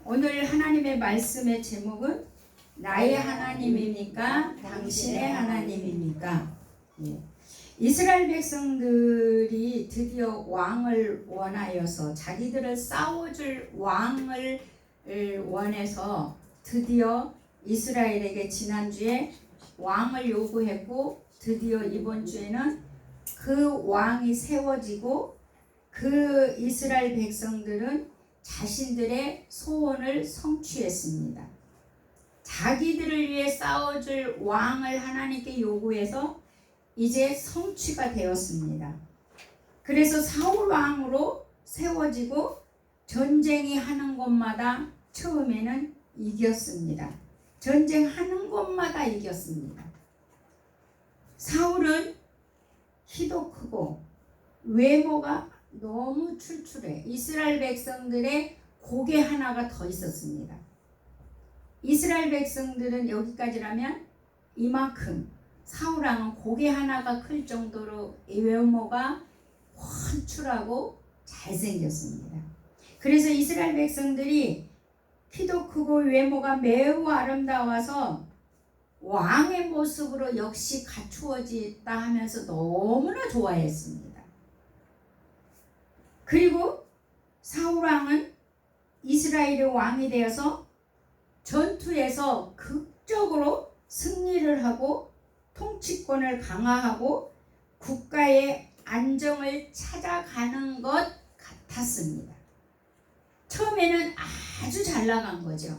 오늘 하나님의 말씀의 제목은 나의 하나님입니까? 당신의 하나님입니까? 예. 이스라엘 백성들이 드디어 왕을 원하여서 자기들을 싸워줄 왕을 원해서 드디어 이스라엘에게 지난주에 왕을 요구했고 드디어 이번 주에는 그 왕이 세워지고 그 이스라엘 백성들은 자신들의 소원을 성취했습니다. 자기들을 위해 싸워줄 왕을 하나님께 요구해서 이제 성취가 되었습니다. 그래서 사울 왕으로 세워지고 전쟁이 하는 곳마다 처음에는 이겼습니다. 전쟁하는 곳마다 이겼습니다. 사울은 키도 크고 외모가 너무 출출해. 이스라엘 백성들의 고개 하나가 더 있었습니다. 이스라엘 백성들은 여기까지라면 이만큼, 사울 왕은 고개 하나가 클 정도로 외모가 훤출하고 잘생겼습니다. 그래서 이스라엘 백성들이 키도 크고 외모가 매우 아름다워서 왕의 모습으로 역시 갖추어졌다 하면서 너무나 좋아했습니다. 그리고 사울 왕은 이스라엘의 왕이 되어서 전투에서 극적으로 승리를 하고 통치권을 강화하고 국가의 안정을 찾아가는 것 같았습니다. 처음에는 아주 잘 나간 거죠.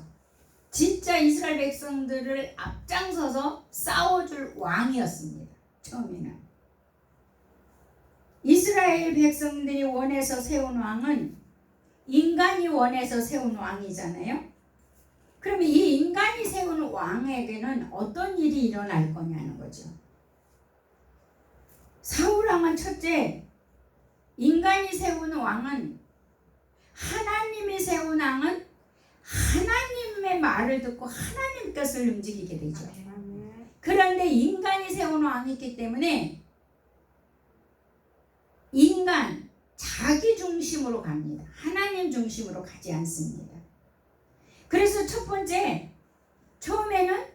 진짜 이스라엘 백성들을 앞장서서 싸워줄 왕이었습니다. 처음에는. 이스라엘 백성들이 원해서 세운 왕은 인간이 원해서 세운 왕이잖아요. 그러면 이 인간이 세운 왕에게는 어떤 일이 일어날 거냐는 거죠. 사울 왕은 첫째, 인간이 세운 왕은, 하나님이 세운 왕은 하나님의 말을 듣고 하나님 뜻을 움직이게 되죠. 그런데 인간이 세운 왕이기 때문에 인간, 자기 중심으로 갑니다. 하나님 중심으로 가지 않습니다. 그래서 첫 번째, 처음에는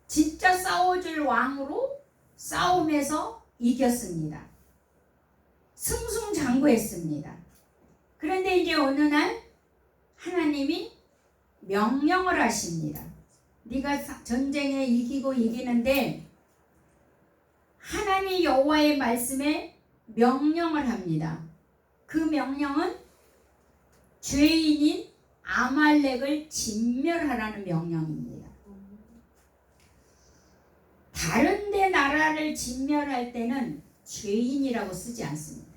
진짜 싸워줄 왕으로 싸움에서 이겼습니다. 승승장구했습니다. 그런데 이제 어느 날 하나님이 명령을 하십니다. 네가 전쟁에 이기고 이기는데 하나님 여호와의 말씀에 명령을 합니다. 그 명령은 죄인인 아말렉을 진멸하라는 명령입니다. 다른 데 나라를 진멸할 때는 죄인이라고 쓰지 않습니다.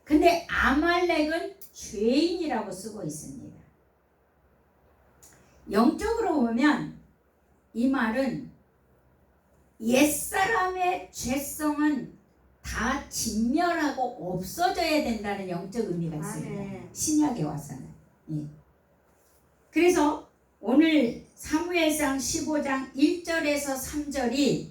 근데 아말렉은 죄인이라고 쓰고 있습니다. 영적으로 보면 이 말은 옛사람의 죄성은 다 진멸하고 없어져야 된다는 영적 의미가 있습니다. 신약에 와서는. 예. 그래서 오늘 사무엘상 15장 1절에서 3절이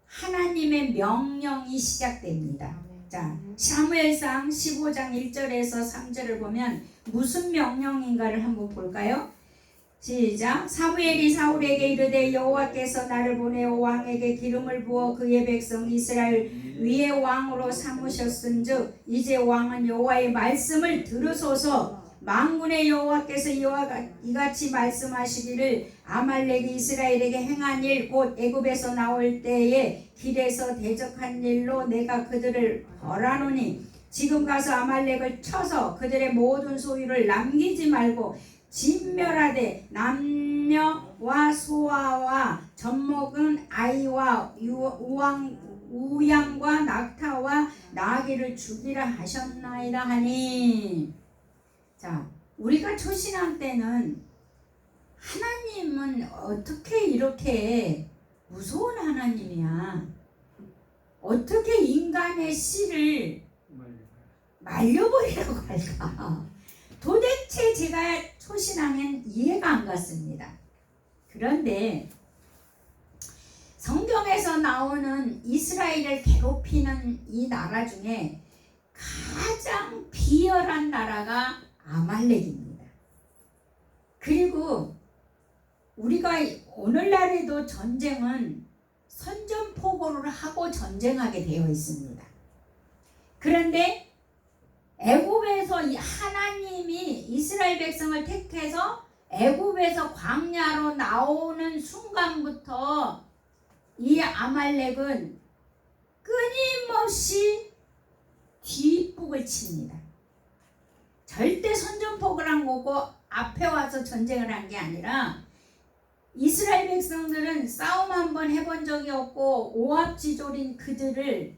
하나님의 명령이 시작됩니다. 자, 사무엘상 15장 1절에서 3절을 보면 무슨 명령인가를 한번 볼까요? 시작. 사무엘이 사울에게 이르되 여호와께서 나를 보내어 왕에게 기름을 부어 그의 백성 이스라엘 위에 왕으로 삼으셨은즉 이제 왕은 여호와의 말씀을 들으소서. 만군의 여호와께서 이같이 말씀하시기를 아말렉이 이스라엘에게 행한 일 곧 애굽에서 나올 때에 길에서 대적한 일로 내가 그들을 벌하노니 지금 가서 아말렉을 쳐서 그들의 모든 소유를 남기지 말고 진멸하되 남녀와 소아와 젖먹은 아이와 우양과 낙타와 나귀를 죽이라 하셨나이다 하니. 자, 우리가 초신앙 때는 하나님은 어떻게 이렇게 무서운 하나님이야? 어떻게 인간의 씨를 말려버리라고 할까? 도대체 제가 초신앙엔 이해가 안 갔습니다. 그런데 성경에서 나오는 이스라엘을 괴롭히는 이 나라 중에 가장 비열한 나라가 아말렉입니다. 그리고 우리가 오늘날에도 전쟁은 선전포고를 하고 전쟁하게 되어 있습니다. 그런데 애굽에서 하나님이 이스라엘 백성을 택해서 애굽에서 광야로 나오는 순간부터 이 아말렉은 끊임없이 뒷북을 칩니다. 절대 선전포고를 한 거고 앞에 와서 전쟁을 한 게 아니라 이스라엘 백성들은 싸움 한번 해본 적이 없고 오합지졸인 그들을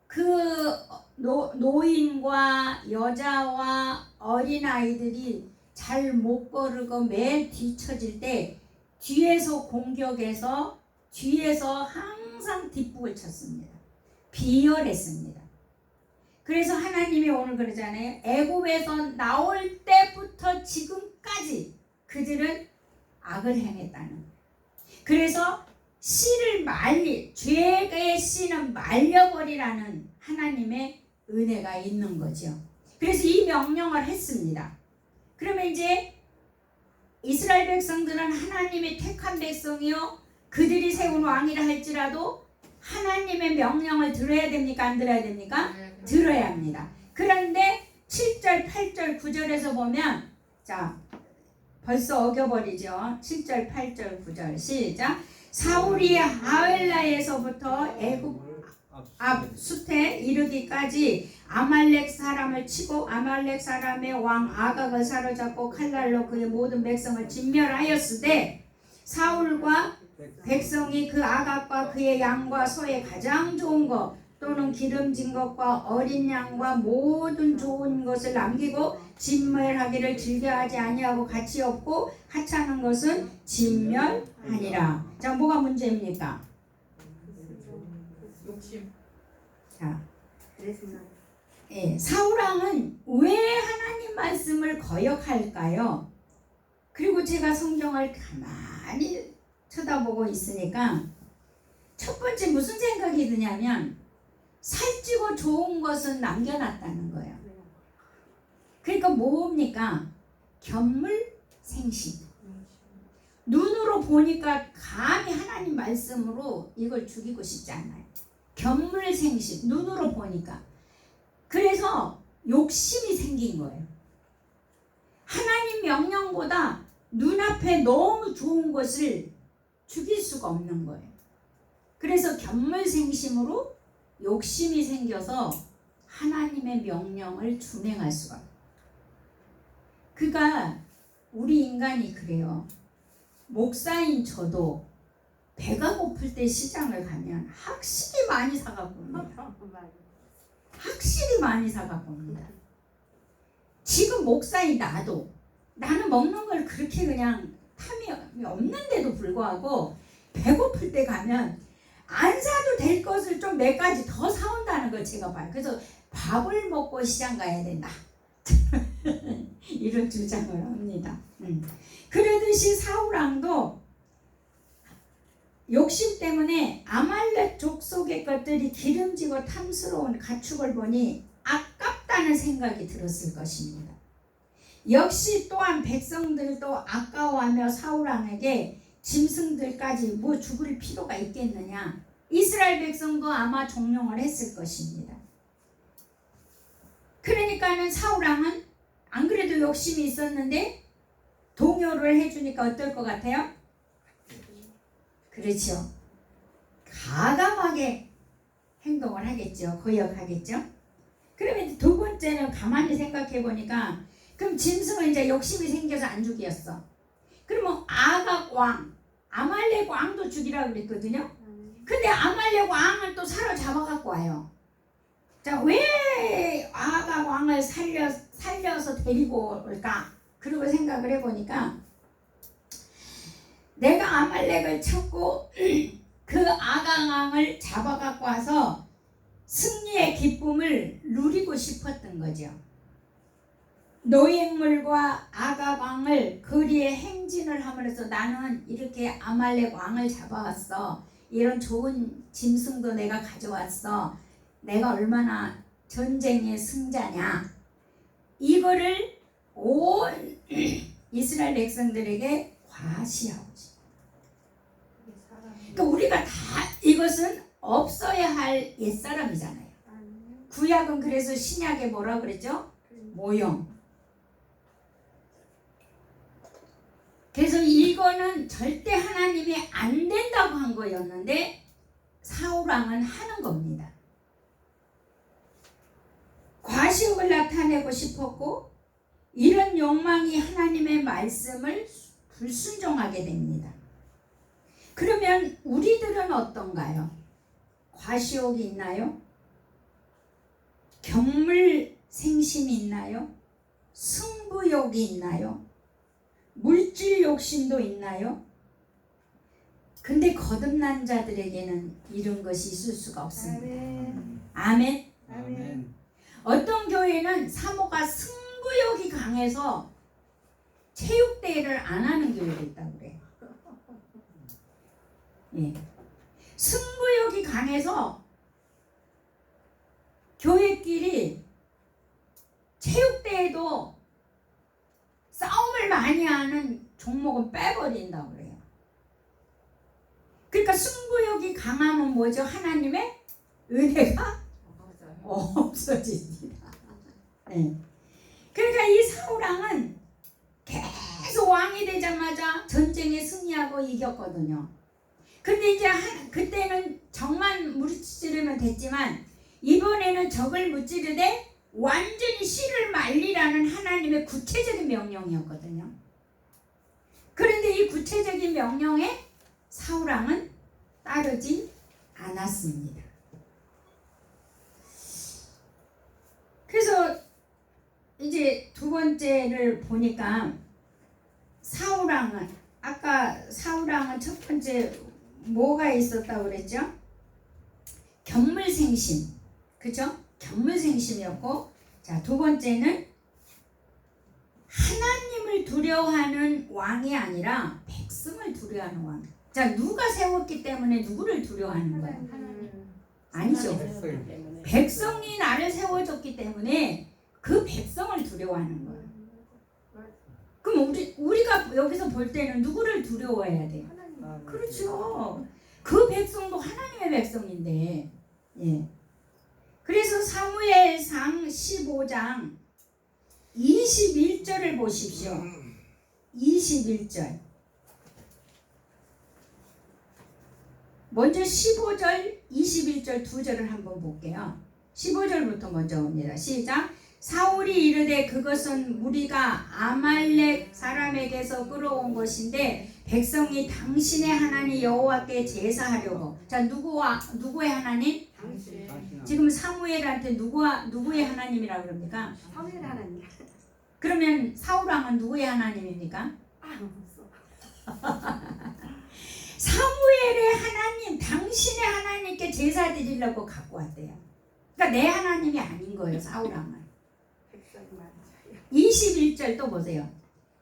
그 노인과 여자와 어린아이들이 잘 못 거르고 맨 뒤처질 때 뒤에서 공격해서 뒤에서 항상 뒷북을 쳤습니다. 비열했습니다. 그래서 하나님이 오늘 그러잖아요. 애굽에서 나올 때부터 지금까지 그들은 악을 행했다는 거예요. 그래서 죄의 씨는 말려버리라는 하나님의 은혜가 있는 거죠. 그래서 이 명령을 했습니다. 그러면 이제 이스라엘 백성들은 하나님의 택한 백성이요 그들이 세운 왕이라 할지라도 하나님의 명령을 들어야 됩니까? 안 들어야 됩니까? 들어야 합니다. 그런데 7절, 8절, 9절에서 보면 자 벌써 어겨버리죠. 7절, 8절, 9절 시작. 사울이 하엘라에서부터 애굽 앞 숲에 이르기까지 아말렉 사람을 치고 아말렉 사람의 왕 아각을 사로잡고 칼날로 그의 모든 백성을 진멸하였으되 사울과 백성이 그 아각과 그의 양과 소의 가장 좋은 것 또는 기름진 것과 어린 양과 모든 좋은 것을 남기고 진멸하기를 즐겨하지 아니하고 가치 없고 하찮은 것은 진멸하니라. 자, 뭐가 문제입니까? 욕심. 자, 사울왕은 왜 하나님 말씀을 거역할까요? 그리고 제가 성경을 가만히 쳐다보고 있으니까 첫 번째 무슨 생각이 드냐면 살찌고 좋은 것은 남겨놨다는 거예요. 그러니까 뭡니까? 견물생심. 눈으로 보니까 감히 하나님 말씀으로 이걸 죽이고 싶지 않아요. 견물생심. 눈으로 보니까. 그래서 욕심이 생긴 거예요. 하나님 명령보다 눈앞에 너무 좋은 것을 죽일 수가 없는 거예요. 그래서 견물생심으로 욕심이 생겨서 하나님의 명령을 준행할 수가 없어요. 그가 우리 인간이 그래요. 목사인 저도 배가 고플 때 시장을 가면 확실히 많이 사갖고 옵니다. 확실히 많이 사갖고 옵니다. 지금 목사인 나는 먹는 걸 그렇게 그냥 탐이 없는데도 불구하고 배고플 때 가면 안 사도 될 것을 좀 몇 가지 더 사온다는 걸 제가 봐요. 그래서 밥을 먹고 시장 가야 된다. 이런 주장을 합니다. 그러듯이 사울왕도 욕심 때문에 아말렉 족속의 것들이 기름지고 탐스러운 가축을 보니 아깝다는 생각이 들었을 것입니다. 역시 또한 백성들도 아까워하며 사울왕에게 짐승들까지 뭐 죽을 필요가 있겠느냐. 이스라엘 백성도 아마 종용을 했을 것입니다. 그러니까는 사울왕은 안 그래도 욕심이 있었는데 동요를 해주니까 어떨 것 같아요? 그렇죠. 가감하게 행동을 하겠죠. 거역하겠죠. 그러면 두 번째는 가만히 생각해 보니까 그럼 짐승은 이제 욕심이 생겨서 안 죽였어. 그러면 아각 왕, 아말렉 왕도 죽이라고 그랬거든요. 근데 아말렉 왕을 또 사로잡아갖고 와요. 자, 왜 아각 왕을 살려서 데리고 올까? 그리고 생각을 해보니까 내가 아말렉을 찾고 그 아각 왕을 잡아갖고 와서 승리의 기쁨을 누리고 싶었던 거죠. 노획물과 아각 왕을 거리에 행진을 함으로써 나는 이렇게 아말렉 왕을 잡아왔어. 이런 좋은 짐승도 내가 가져왔어. 내가 얼마나 전쟁의 승자냐. 이거를 온 이스라엘 백성들에게 과시하오지. 그러니까 우리가 다 이것은 없어야 할 옛사람이잖아요. 구약은 그래서 신약에 뭐라 그랬죠? 모형. 그래서 이거는 절대 하나님이 안 된다고 한 거였는데 사울왕은 하는 겁니다. 과시욕을 나타내고 싶었고 이런 욕망이 하나님의 말씀을 불순종하게 됩니다. 그러면 우리들은 어떤가요? 과시욕이 있나요? 경물생심이 있나요? 승부욕이 있나요? 물질 욕심도 있나요? 근데 거듭난 자들에게는 이런 것이 있을 수가 없습니다. 아멘. 아멘. 어떤 교회는 사모가 승부욕이 강해서 체육대회를 안 하는 교회도 있다고 그래요. 예. 승부욕이 강해서 교회끼리 체육대회도 싸움을 많이 하는 종목은 빼버린다고 그래요. 그러니까 승부욕이 강하면 뭐죠? 하나님의 은혜가 없어집니다. 네. 그러니까 이 사울왕은 계속 왕이 되자마자 전쟁에 승리하고 이겼거든요. 근데 이제 그때는 적만 무찌르면 됐지만 이번에는 적을 무찌르되 완전히 씨를 말리라는 하나님의 구체적인 명령이었거든요. 그런데 이 구체적인 명령에 사울왕은 따르지 않았습니다. 그래서 이제 두 번째를 보니까 사울왕은 아까 사울왕은 첫 번째 뭐가 있었다고 그랬죠? 견물생심, 그죠? 견물생심이었고, 자, 두 번째는 하나님을 두려워하는 왕이 아니라 백성을 두려워하는 왕. 자, 누가 세웠기 때문에 누구를 두려워하는 거야? 아니죠. 백성이 나를 세워줬기 때문에 그 백성을 두려워하는 거야. 그럼 우리가 여기서 볼 때는 누구를 두려워해야 돼요? 그렇죠. 그 백성도 하나님의 백성인데. 예. 그래서 사무엘상 15장 21절을 보십시오. 21절. 먼저 15절, 21절 두 절을 한번 볼게요. 15절부터 먼저 봅니다. 시작. 사울이 이르되 그것은 우리가 아말렉 사람에게서 끌어온 것인데 백성이 당신의 하나님 여호와께 제사하려고. 자, 누구의 하나님? 당신. 지금 사무엘한테 누구의 하나님이라고 그럽니까? 사무엘 하나님. 그러면 사울왕은 누구의 하나님입니까? 사무엘의 하나님, 당신의 하나님께 제사 드리려고 갖고 왔대요. 그러니까 내 하나님이 아닌 거예요, 사울왕은. 21절 또 보세요.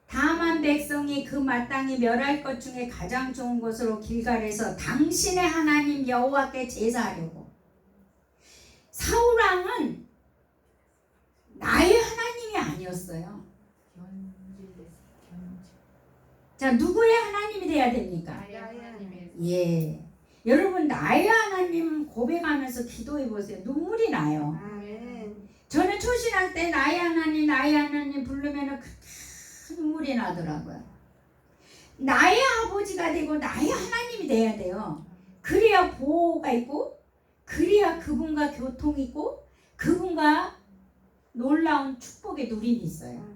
다만 백성이 그 마땅히 멸할 것 중에 가장 좋은 것으로 길갈에서 당신의 하나님 여호와께 제사하려고. 사울왕은 나의 하나님이 아니었어요. 자, 누구의 하나님이 돼야 됩니까? 예. 여러분, 나의 하나님 고백하면서 기도해 보세요. 눈물이 나요. 저는 초신학 때 나의 하나님 부르면 눈물이 나더라고요. 나의 아버지가 되고 나의 하나님이 돼야 돼요. 그래야 보호가 있고, 그래야 그분과 교통이 있고, 그분과 놀라운 축복의 누림이 있어요.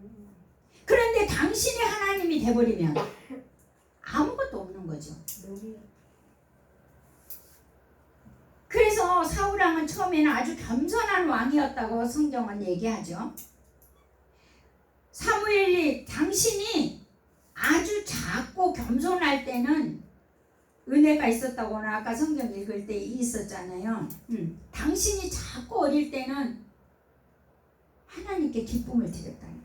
그런데 당신의 하나님이 돼버리면 아무것도 없는 거죠. 그래서 사울왕은 처음에는 아주 겸손한 왕이었다고 성경은 얘기하죠. 사무엘이 당신이 아주 작고 겸손할 때는 은혜가 있었다고는 아까 성경 읽을 때 있었잖아요. 당신이 작고 어릴 때는 하나님께 기쁨을 드렸다는.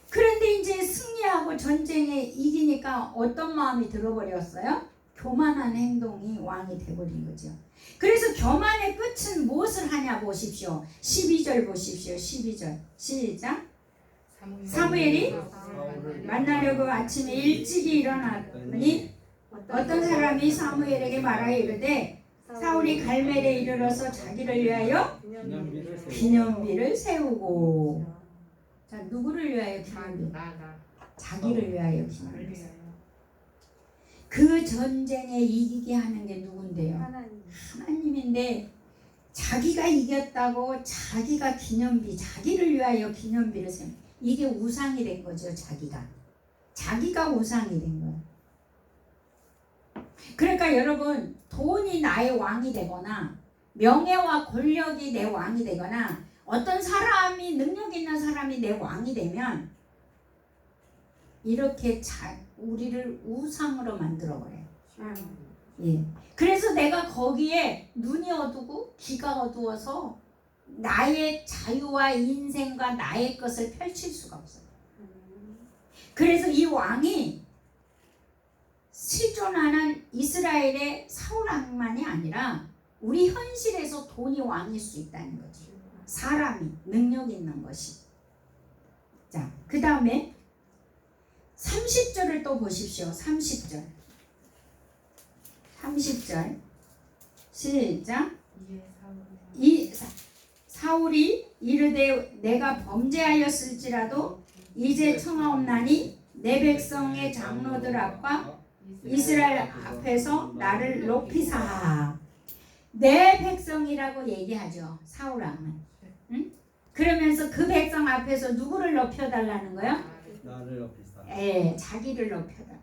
그런데 이제 승리하고 전쟁에 이기니까 어떤 마음이 들어버렸어요? 교만한 행동이 왕이 돼버린 거죠. 그래서 교만의 끝은 무엇을 하냐 보십시오. 12절 보십시오. 12절 시작. 사무엘이 만나려고 아침에 일찍이 일어났더니 어떤 사람이 사무엘에게 말하여 이르되 사울이 갈멜에 이르러서 자기를 위하여 기념비를 세우고. 자, 누구를 위하여 기념비? 자기를 위하여 기념비. 그 전쟁에 이기게 하는 게 누군데요? 하나님인데 자기가 이겼다고 자기가 기념비, 자기를 위하여 기념비를 세우는, 이게 우상이 된 거죠. 자기가 우상이 된 거예요. 그러니까 여러분, 돈이 나의 왕이 되거나 명예와 권력이 내 왕이 되거나 어떤 사람이, 능력 있는 사람이 내 왕이 되면 이렇게 우리를 우상으로 만들어버려요. 예. 그래서 내가 거기에 눈이 어두고 귀가 어두워서 나의 자유와 인생과 나의 것을 펼칠 수가 없어요. 그래서 이 왕이 실존하는 이스라엘의 사울 왕만이 아니라 우리 현실에서 돈이 왕일 수 있다는 거죠. 사람이 능력 있는 것이. 자, 그 다음에 30절을 또 보십시오. 30절 시작. 이 사울이 이르되 내가 범죄하였을지라도 이제 청하옵나니 내 백성의 장로들 앞과 이스라엘 앞에서 나를 높이사. 내 백성이라고 얘기하죠. 사울 왕은. 응? 그러면서 그 백성 앞에서 누구를 높여달라는 거예요? 나를 높이사. 예, 자기를 높여달라.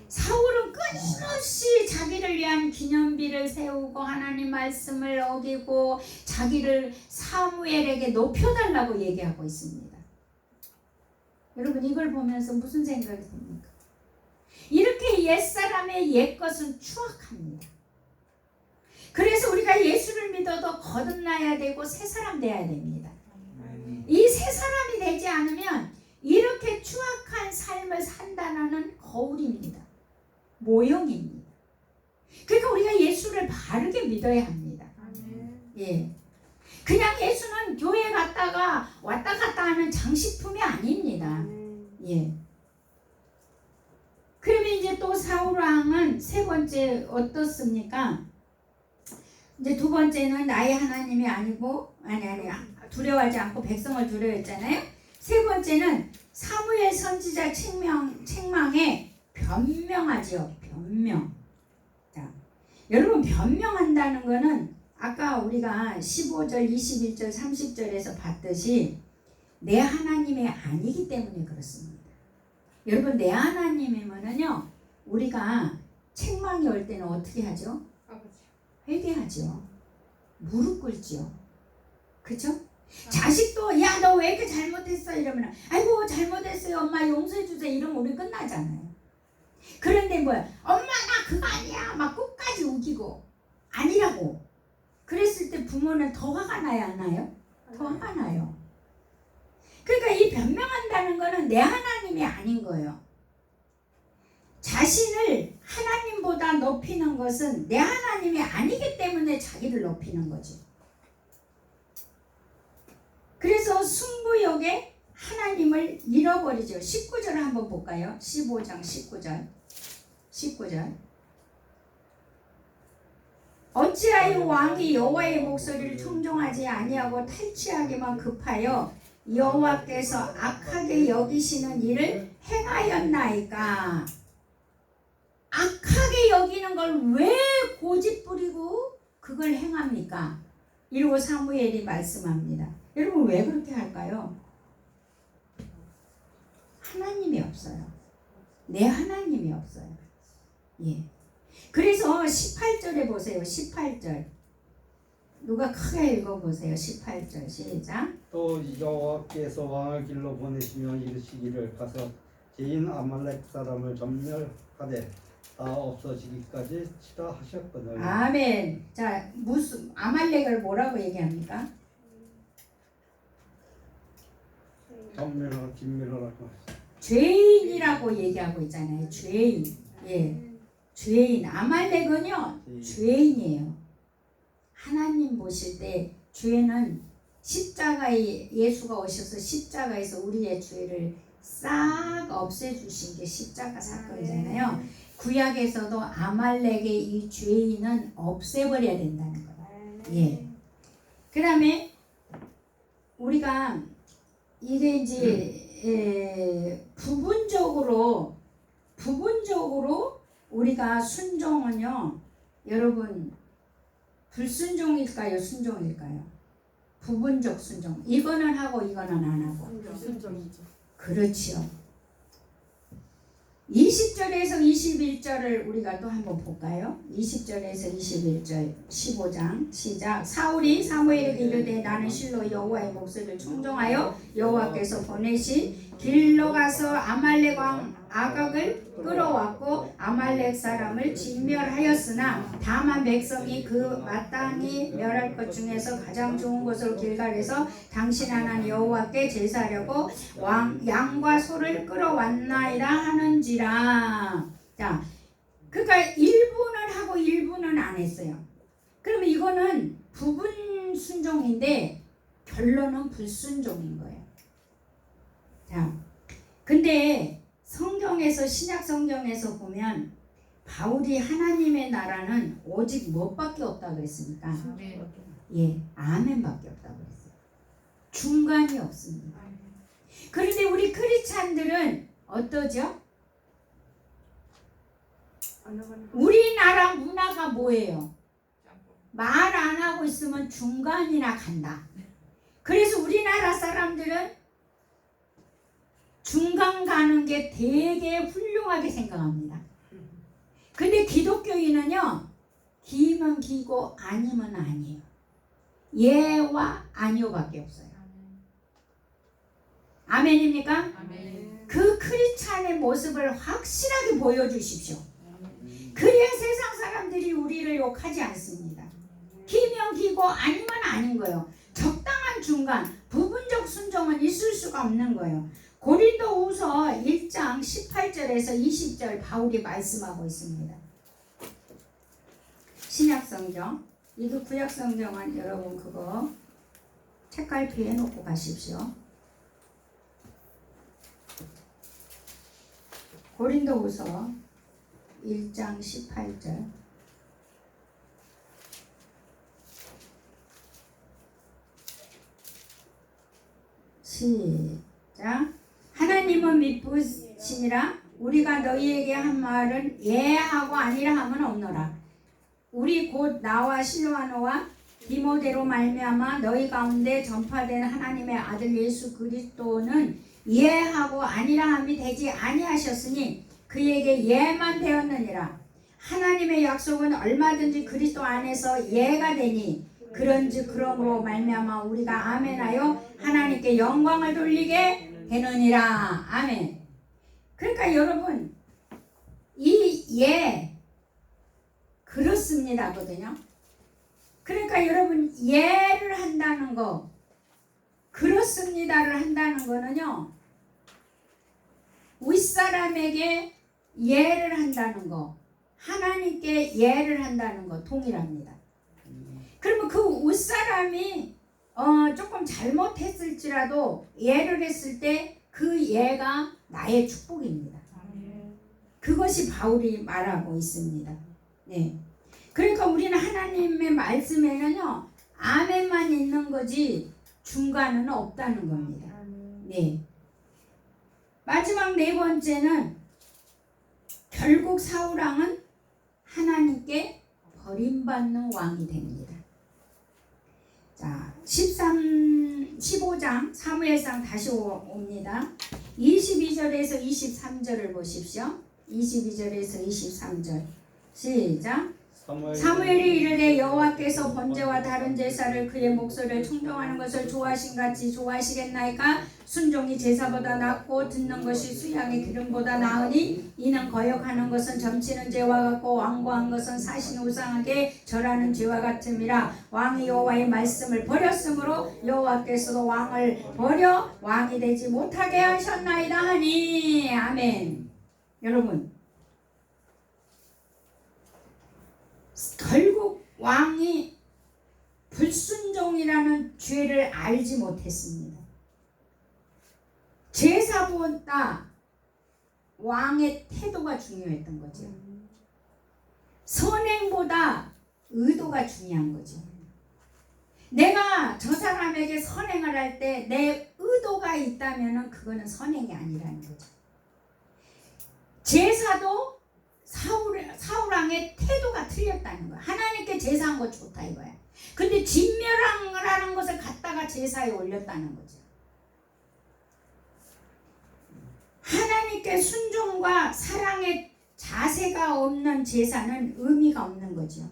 사울은 끊임없이 자기를 위한 기념비를 세우고 하나님 말씀을 어기고 자기를 사무엘에게 높여달라고 얘기하고 있습니다. 여러분, 이걸 보면서 무슨 생각이 듭니까? 이렇게 옛사람의 옛것은 추악합니다. 그래서 우리가 예수를 믿어도 거듭나야 되고 새 사람 돼야 됩니다. 이 새 사람이 되지 않으면 이렇게 추악한 삶을 산다는 거울입니다. 모형입니다. 그러니까 우리가 예수를 바르게 믿어야 합니다. 예. 그냥 예수는 교회 갔다가 왔다 갔다 하는 장식품이 아닙니다. 예. 그러면 이제 또 사울 왕은 세 번째 어떻습니까? 이제 두 번째는 나의 하나님이 아니고 두려워하지 않고 백성을 두려워했잖아요. 세 번째는 사무엘 선지자 책망에 변명하지요. 변명. 자, 여러분, 변명한다는 거는 아까 우리가 15절, 21절, 30절에서 봤듯이 내 하나님이 아니기 때문에 그렇습니다. 여러분, 내 하나님이면은요, 우리가 책망이 올 때는 어떻게 하죠? 회개하죠. 무릎 꿇죠. 그죠? 자식도 야, 너 왜 이렇게 잘못했어? 이러면 아이고 잘못했어요 엄마 용서해주세요 이러면 우리 끝나잖아요. 그런데 뭐야, 엄마 나 그거 아니야 막 끝까지 우기고 아니라고 그랬을 때 부모는 더 화가 나요, 안 나요? 더 화가 나요. 그러니까 이 변명한다는 거는 내 하나님이 아닌 거예요. 자신을 하나님보다 높이는 것은 내 하나님이 아니기 때문에 자기를 높이는 거지. 그래서 승부욕에 하나님을 잃어버리죠. 19절을 한번 볼까요? 15장 19절. 어찌하여 왕이 여호와의 목소리를 청종하지 아니하고 탈취하기만 급하여 여호와께서 악하게 여기시는 일을 행하였나이까. 악하게 여기는 걸 왜 고집부리고 그걸 행합니까? 이러고 사무엘이 말씀합니다. 여러분, 왜 그렇게 할까요? 하나님이 없어요. 내 하나님이 없어요. 예. 그래서 18절에 보세요. 18절. 누가 크게 읽어보세요. 18절 시작. 또 여호와께서 왕을 길로 보내시며 이르시기를 가서 죄인 아말렉 사람을 전멸하되 다 없어지기까지 치라 하셨거늘. 아멘. 자, 무슨 아말렉을 뭐라고 얘기합니까? 전멸하라, 진멸하라고. 죄인이라고 얘기하고 있잖아요. 죄인. 예. 죄인. 아말렉은요, 죄인이에요. 하나님 보실 때 죄는 십자가에 예수가 오셔서 십자가에서 우리의 죄를 싹 없애주신 게 십자가 사건이잖아요. 구약에서도 아말렉의 이 죄인은 없애버려야 된다는 거예요. 예. 그 다음에 우리가 이게 이제 부분적으로 우리가 순종은요, 여러분 불순종일까요, 순종일까요? 부분적 순종. 이거는 하고 이거는 안 하고. 불순종이죠. 그렇지요. 20절에서 21절을 우리가 또 한번 볼까요? 20절에서 21절 15장 시작. 사울이 사무엘에게 이르되 나는 실로 여호와의 목소리를 청종하여 여호와께서 보내신 길로 가서 아말렉 왕 아각을 끌어왔고 아말렉 사람을 진멸하였으나 다만 백성이 그 마땅히 멸할 것 중에서 가장 좋은 것으로 길갈에서 당신 하나님 여호와께 제사하려고 양과 소를 끌어왔나이다 하는지라. 자, 그러니까 일부는 하고 일부는 안 했어요. 그러면 이거는 부분 순종인데 결론은 불순종인 거예요. 자, 근데 성경에서 신약 성경에서 보면 바울이 하나님의 나라는 오직 무엇밖에 없다고 그랬습니까? 예, 아멘밖에 없다고 그랬어요. 중간이 없습니다. 그런데 우리 크리스찬들은 어떠죠? 우리나라 문화가 뭐예요? 말 안 하고 있으면 중간이나 간다. 그래서 우리나라 사람들은 중간 가는 게 되게 훌륭하게 생각합니다. 근데 기독교인은요, 기면 기고 아니면 아니에요. 예와 아니오밖에 없어요. 아멘입니까? 아멘. 그 크리스찬의 모습을 확실하게 보여주십시오. 그래야 세상 사람들이 우리를 욕하지 않습니다. 기면 기고 아니면 아닌 거예요. 적당한 중간, 부분적 순종은 있을 수가 없는 거예요. 고린도후서 1장 18절에서 20절 바울이 말씀하고 있습니다. 신약성경, 이거 구약성경은 여러분 그거 책갈피에 놓고 가십시오. 고린도후서 1장 18절 시작. 하나님은 믿으시니라. 우리가 너희에게 한 말은 예하고 아니라 하면 없노라. 우리 곧 나와 실로아노와 디모데로 말미암아 너희 가운데 전파된 하나님의 아들 예수 그리스도는 예하고 아니라 함이 되지 아니하셨으니 그에게 예만 되었느니라. 하나님의 약속은 얼마든지 그리스도 안에서 예가 되니 그런즉 그러므로 말미암아 우리가 아멘하여 하나님께 영광을 돌리게 되느니라. 아멘. 그러니까 여러분 이 예 그렇습니다거든요. 그러니까 여러분 예를 한다는 거, 그렇습니다를 한다는 거는요, 윗사람에게 예를 한다는 거, 하나님께 예를 한다는 거 동일합니다. 그러면 그 윗사람이 조금 잘못했을지라도 예를 했을 때 그 예가 나의 축복입니다. 그것이 바울이 말하고 있습니다. 네. 그러니까 우리는 하나님의 말씀에는요, 아멘만 있는 거지 중간은 없다는 겁니다. 네. 마지막 네 번째는 결국 사울왕은 하나님께 버림받는 왕이 됩니다. 자, 15장 사무엘상 다시 옵니다. 22절에서 23절을 보십시오. 22절에서 23절 시작. 사무엘이 이르되 여호와께서 번제와 다른 제사를 그의 목소리를 청종하는 것을 좋아하신 같이 좋아하시겠나이까? 순종이 제사보다 낫고 듣는 것이 수양의 기름보다 나으니 이는 거역하는 것은 점치는 죄와 같고 완고한 것은 사신 우상하게 절하는 죄와 같음이라. 왕이 여호와의 말씀을 버렸으므로 여호와께서도 왕을 버려 왕이 되지 못하게 하셨나이다 하니. 아멘. 여러분 결국 왕이 불순종이라는 죄를 알지 못했습니다. 제사보다 왕의 태도가 중요했던 거죠. 선행보다 의도가 중요한 거죠. 내가 저 사람에게 선행을 할 때 내 의도가 있다면 그거는 선행이 아니라는 거죠. 제사도 사울왕의 태도가 틀렸다는 거야. 하나님께 제사한 거 좋다 이거야. 근데 진멸하는 것을 갖다가 제사에 올렸다는 거죠. 하나님께 순종과 사랑의 자세가 없는 제사는 의미가 없는 거죠.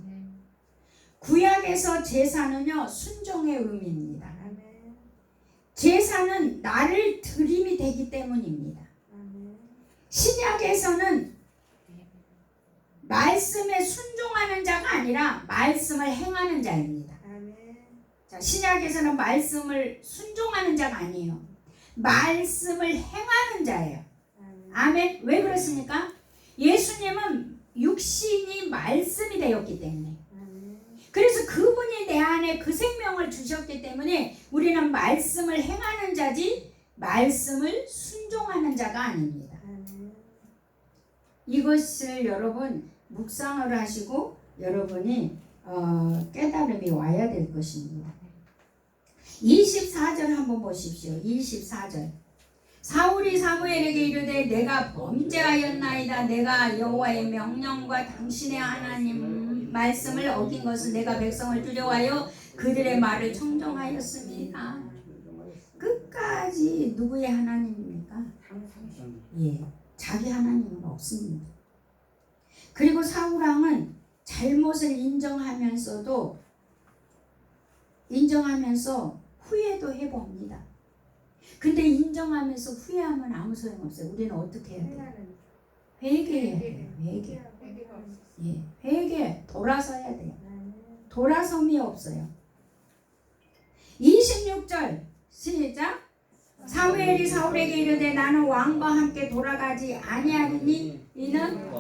구약에서 제사는요 순종의 의미입니다. 제사는 나를 드림이 되기 때문입니다. 신약에서는 말씀에 순종하는 자가 아니라 말씀을 행하는 자입니다. 자, 신약에서는 말씀을 순종하는 자가 아니에요. 말씀을 행하는 자예요. 아멘. 왜 그렇습니까? 예수님은 육신이 말씀이 되었기 때문에, 그래서 그분이 내 안에 그 생명을 주셨기 때문에 우리는 말씀을 행하는 자지 말씀을 순종하는 자가 아닙니다. 이것을 여러분 묵상을 하시고 여러분이 깨달음이 와야 될 것입니다. 24절 한번 보십시오. 24절. 사울이 사무엘에게 이르되 내가 범죄하였나이다. 내가 여호와의 명령과 당신의 하나님 말씀을 어긴 것은 내가 백성을 두려워하여 그들의 말을 청종하였습니다. 끝까지 누구의 하나님입니까? 예, 자기 하나님은 없습니다. 그리고 사울왕은 잘못을 인정하면서 후회도 해봅니다. 근데 인정하면서 후회하면 아무 소용없어요. 우리는 어떻게 해야 돼요? 회개해야 돼요. 회개. 돌아서야 돼요. 돌아섬이 없어요. 26절 시작. 사무엘이 사울에게 이르되 나는 왕과 함께 돌아가지 아니하리니 이는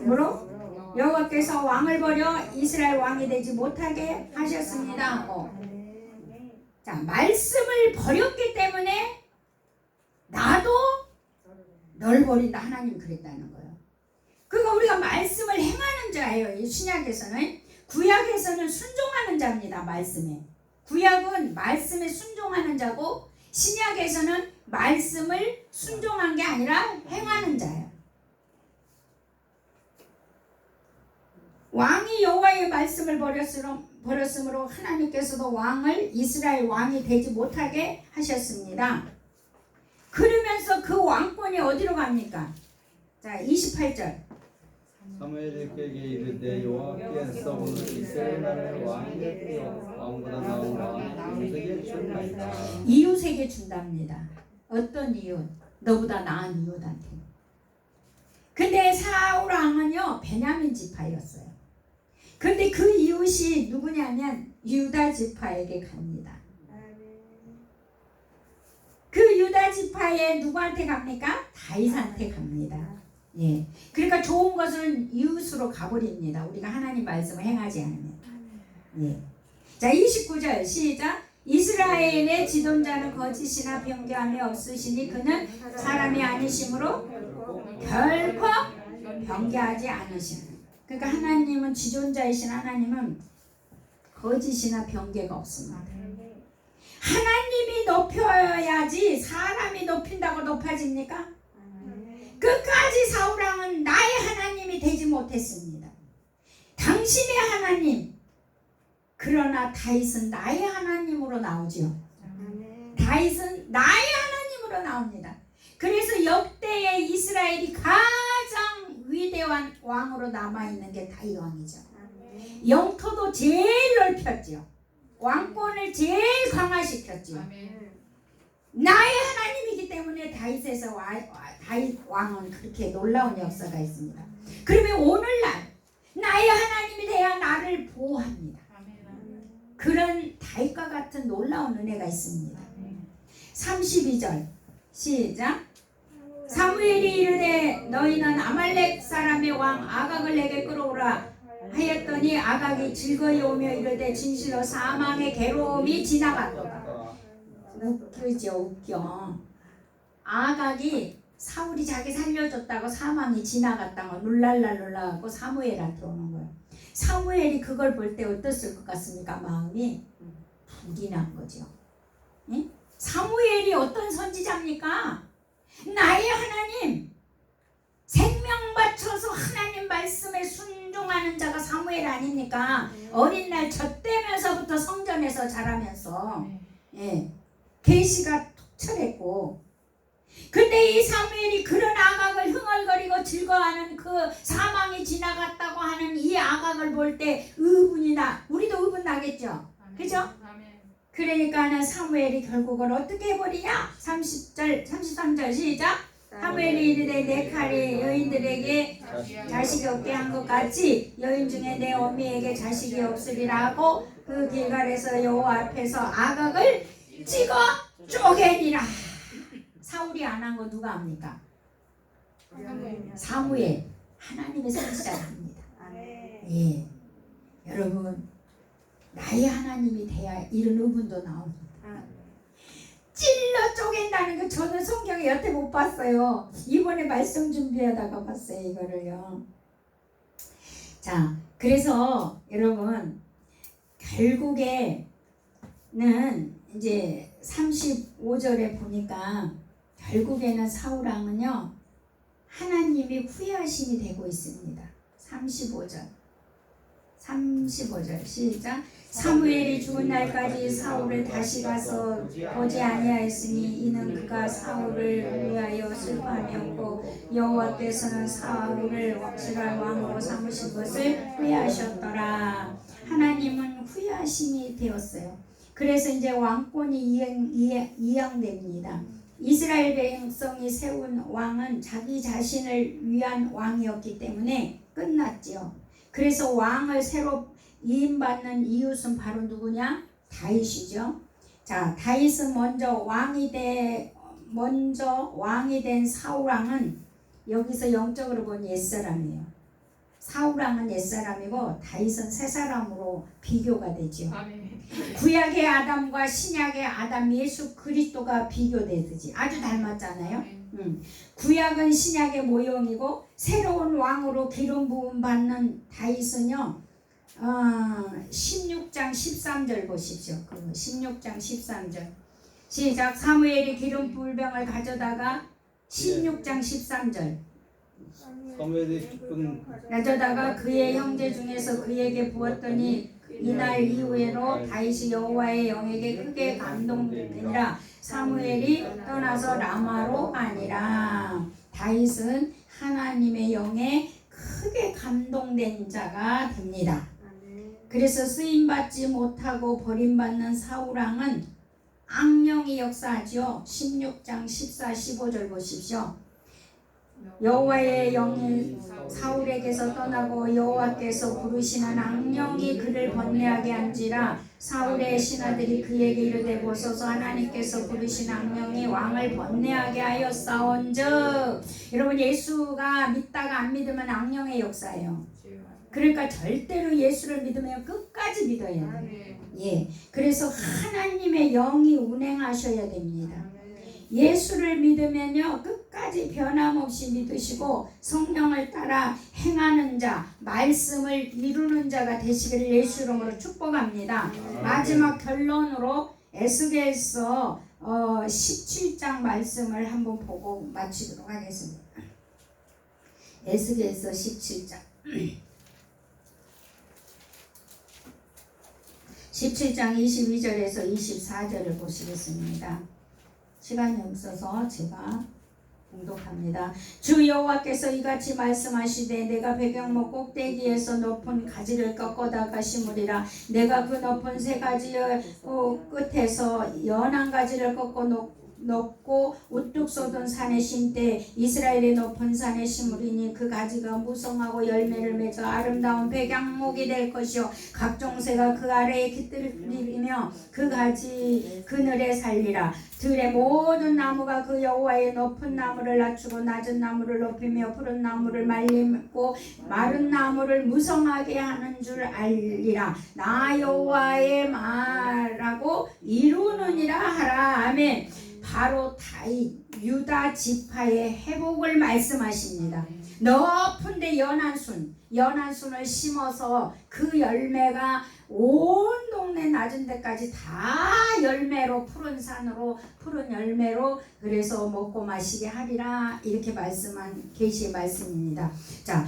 뭐로? 여호와께서 왕을 버려 이스라엘 왕이 되지 못하게 하셨습니다. 자, 말씀을 버렸기 때문에 나도 널 버린다. 하나님 그랬다는 거예요. 그러니까 우리가 말씀을 행하는 자예요. 이 신약에서는. 구약에서는 순종하는 자입니다. 말씀에. 구약은 말씀에 순종하는 자고 신약에서는 말씀을 순종한 게 아니라 행하는 자예요. 왕이 여호와의 말씀을 버렸으므로 하나님께서도 왕을 이스라엘 왕이 되지 못하게 하셨습니다. 그러면서 그 왕권이 어디로 갑니까? 자, 28절. 사무엘이 그에게 이르되 여호와께서 오늘 이스라엘 나라의 왕이 되어 왕보다 나은 왕을 이웃에게 준나이다. 이웃에게 준답니다. 어떤 이웃? 너보다 나은 이웃한테. 근데 사울 왕은요 베냐민 지파였어요. 근데 그 이웃이 누구냐면 유다 지파에게 갑니다. 그 유다 지파에 누구한테 갑니까? 다윗한테 갑니다. 예. 그러니까 좋은 것은 이웃으로 가버립니다. 우리가 하나님 말씀을 행하지 않으면. 예. 자, 29절 시작. 이스라엘의 지존자는 거짓이나 변개함이 없으시니 그는 사람이 아니심으로 결코 변개하지 않으시는. 그러니까 하나님은 지존자이신 하나님은 거짓이나 변개가 없습니다. 하나님이 높여야지 사람이 높인다고 높아집니까? 끝까지 사울왕은 나의 하나님이 되지 못했습니다. 당신의 하나님. 그러나 다윗은 나의 하나님으로 나오죠. 다윗은 나의 하나님으로 나옵니다. 그래서 역대의 이스라엘이 가장 위대한 왕으로 남아있는 게 다윗 왕이죠. 영토도 제일 넓혔죠. 왕권을 제일 강화시켰죠. 나의 하나님이기 때문에 다윗에서 다윗 왕은 그렇게 놀라운 역사가 있습니다. 그러면 오늘날 나의 하나님이 되어 나를 보호합니다. 그런 다윗과 같은 놀라운 은혜가 있습니다. 32절 시작. 사무엘이 이르되 너희는 아말렉 사람의 왕 아각을 내게 끌어오라. 하였더니 아각이 즐거이 오며 이르되 진실로 사망의 괴로움이 지나갔도다. 웃기죠, 웃겨. 아각이 사울이 자기 살려줬다고 사망이 지나갔다고 룰랄랄룰라하고 사무엘한테 오는 거예요. 사무엘이 그걸 볼 때 어땠을 것 같습니까? 마음이 불이 난 거죠. 응? 사무엘이 어떤 선지자입니까? 나의 하나님, 생명 바쳐서 하나님 말씀에 순종하는 자가 사무엘 아닙니까? 어린 날 젖대면서부터 성전에서 자라면서 계시가 톡철했고, 근데 이 사무엘이 그런 아각을 흥얼거리고 즐거워하는 그 사망이 지나갔다고 하는 이 아각을 볼 때 의분이 나. 우리도 의분 나겠죠? 그죠? 그러니까는 사무엘이 결국은 어떻게 해버리냐? 30절, 33절 시작. 사무엘이 이르되 내 칼이 여인들에게 자식이 없게 한 것 같이 여인 중에 내 어미에게 자식이 없으리라 하고 그 길갈에서 여호와 앞에서 아각을 찍어 쪼개니라. 사울이 안 한 거 누가 합니까? 사무엘. 하나님의 선지자입니다. 예, 여러분 나의 하나님이 돼야 이런 의문도 나옵니다. 찔러 쪼갠다는 거 저는 성경에 여태 못 봤어요. 이번에 말씀 준비하다가 봤어요, 이거를요. 자, 그래서 여러분 결국에는 이제 35절에 보니까 결국에는 사울왕은요 하나님이 후회하심이 되고 있습니다. 35절 시작. 사무엘이 죽은 날까지 사울을 다시 가서 보지 아니하였으니 이는 그가 사울을 위하여 슬퍼하였고 여호와께서는 사울을 확실한 왕으로 삼으신 것을 후회하셨더라. 하나님은 후회하심이 되었어요. 그래서 이제 왕권이 이양됩니다. 이스라엘 백성이 세운 왕은 자기 자신을 위한 왕이었기 때문에 끝났지요. 그래서 왕을 새로 이임받는 이웃은 바로 누구냐? 다윗이죠. 자, 다윗은 먼저 왕이 된 사울왕은 여기서 영적으로 본 옛사람이에요. 사울왕은 옛사람이고 다윗은 새사람으로 비교가 되죠. 구약의 아담과 신약의 아담 예수 그리스도가 비교되듯이 아주 닮았잖아요. 구약은 신약의 모형이고 새로운 왕으로 기름 부음 받는 다윗은요 16장 13절 보십시오. 16장 13절 시작. 사무엘이 기름 불병을 가져다가 16장 13절 가져다가 그의 형제 중에서 그에게 부었더니 이날 이후에로 다윗이 여호와의 영에게 크게 감동되니라. 사무엘이 떠나서 라마로 가니라. 다윗은 하나님의 영에 크게 감동된 자가 됩니다. 그래서 쓰임받지 못하고 버림받는 사울왕은 악령이 역사하죠. 16장 14, 15절 보십시오. 여호와의 영이 사울에게서 떠나고 여호와께서 부르시는 악령이 그를 번뇌하게 한지라. 사울의 신하들이 그에게 이르되 보소서 하나님께서 부르신 악령이 왕을 번뇌하게 하였사온즉. 여러분 예수가 믿다가 안 믿으면 악령의 역사예요. 그러니까 절대로 예수를 믿으면 끝까지 믿어야 돼요. 예, 그래서 하나님의 영이 운행하셔야 됩니다. 예수를 믿으면요 끝까지 변함없이 믿으시고 성령을 따라 행하는 자, 말씀을 이루는 자가 되시기를 예수 이름으로 축복합니다. 마지막 결론으로 에스겔서 17장 말씀을 한번 보고 마치도록 하겠습니다. 에스겔서 17장 17장 22절에서 24절을 보시겠습니다. 시간이 없어서 제가 봉독합니다. 주 여호와께서 이같이 말씀하시되 내가 배경목 꼭대기에서 높은 가지를 꺾어다가 심으리라. 내가 그 높은 세 가지의 끝에서 연한 가지를 꺾어 높고 우뚝 솟은 산에 심되 이스라엘의 높은 산에 심으리니 그 가지가 무성하고 열매를 맺어 아름다운 백양목이 될 것이요 각종 새가 그 아래에 깃들이며 그 가지 그늘에 살리라. 들의 모든 나무가 그 여호와의 높은 나무를 낮추고 낮은 나무를 높이며 푸른 나무를 말리고 마른 나무를 무성하게 하는 줄 알리라. 나 여호와의 말하고 이루느니라 하라. 아멘. 바로 다윗 유다 지파의 회복을 말씀하십니다. 높은데 연한 순을 심어서 그 열매가 온 동네 낮은 데까지 다 열매로 푸른 산으로 푸른 열매로 그래서 먹고 마시게 하리라 이렇게 말씀한 계시의 말씀입니다. 자.